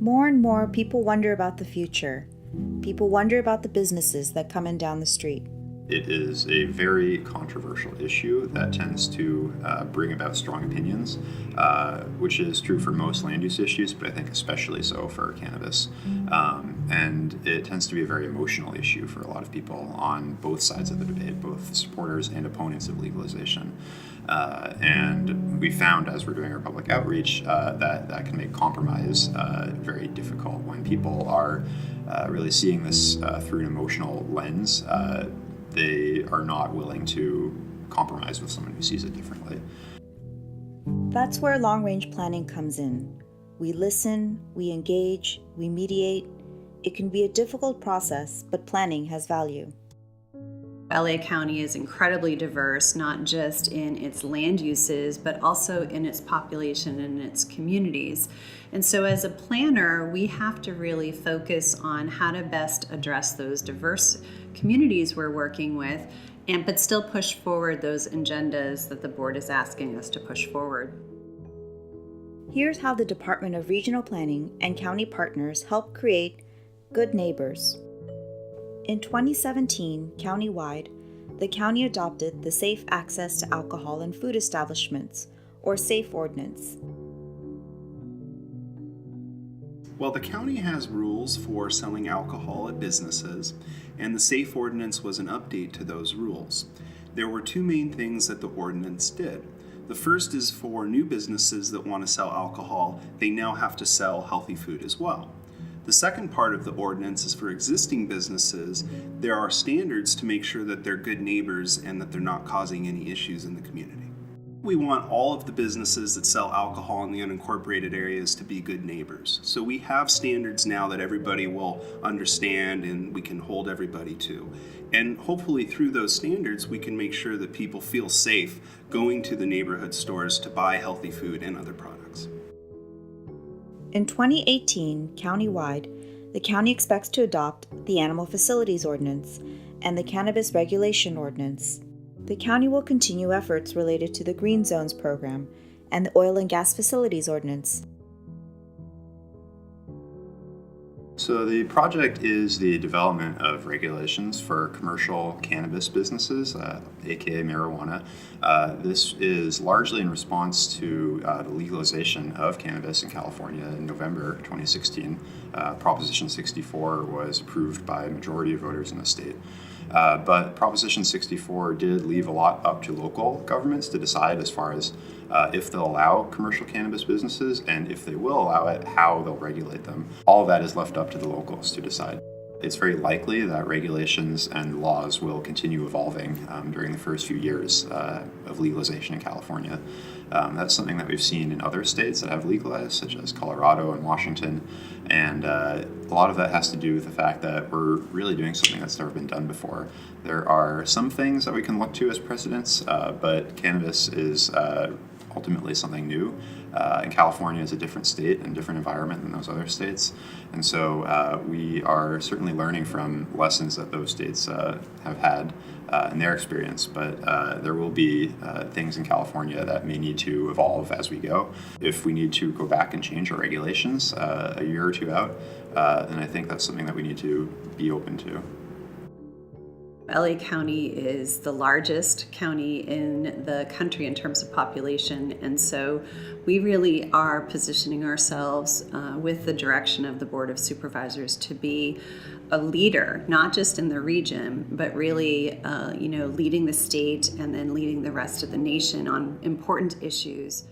More and more people wonder about the future. People wonder about the businesses that come in down the street. It is a very controversial issue that tends to bring about strong opinions, which is true for most land use issues, but I think especially so for cannabis. And it tends to be a very emotional issue for a lot of people on both sides of the debate, both supporters and opponents of legalization. And we found as we're doing our public outreach that can make compromise very difficult when people are really seeing this through an emotional lens. They are not willing to compromise with someone who sees it differently. That's where long-range planning comes in. We listen, we engage, we mediate. It can be a difficult process, but planning has value. LA County is incredibly diverse, not just in its land uses, but also in its population and its communities. And so as a planner, we have to really focus on how to best address those diverse communities we're working with, but still push forward those agendas that the board is asking us to push forward. Here's how the Department of Regional Planning and county partners help create Good Neighbors. In 2017, countywide, the county adopted the Safe Access to Alcohol in Food Establishments, or SAAFE ordinance. Well, the county has rules for selling alcohol at businesses, and the SAFE ordinance was an update to those rules. There were two main things that the ordinance did. The first is for new businesses that want to sell alcohol, they now have to sell healthy food as well. The second part of the ordinance is for existing businesses. There are standards to make sure that they're good neighbors and that they're not causing any issues in the community. We want all of the businesses that sell alcohol in the unincorporated areas to be good neighbors. So we have standards now that everybody will understand and we can hold everybody to. And hopefully through those standards, we can make sure that people feel safe going to the neighborhood stores to buy healthy food and other products. In 2018, countywide, the county expects to adopt the Animal Facilities Ordinance and the Cannabis Regulation Ordinance. The county will continue efforts related to the Green Zones program and the Oil and Gas Facilities Ordinance. So the project is the development of regulations for commercial cannabis businesses, aka marijuana. This is largely in response to the legalization of cannabis in California in November 2016. Proposition 64 was approved by a majority of voters in the state. But Proposition 64 did leave a lot up to local governments to decide as far as if they'll allow commercial cannabis businesses, and if they will allow it, how they'll regulate them. All of that is left up to the locals to decide. It's very likely that regulations and laws will continue evolving during the first few years of legalization in California. That's something that we've seen in other states that have legalized, such as Colorado and Washington. And a lot of that has to do with the fact that we're really doing something that's never been done before. There are some things that we can look to as precedents, but cannabis is ultimately something new. And California is a different state and different environment than those other states. And so we are certainly learning from lessons that those states have had in their experience. But there will be things in California that may need to evolve as we go. If we need to go back and change our regulations a year or two out, then I think that's something that we need to be open to. LA County is the largest county in the country in terms of population, and so we really are positioning ourselves with the direction of the Board of Supervisors to be a leader, not just in the region, but really leading the state and then leading the rest of the nation on important issues.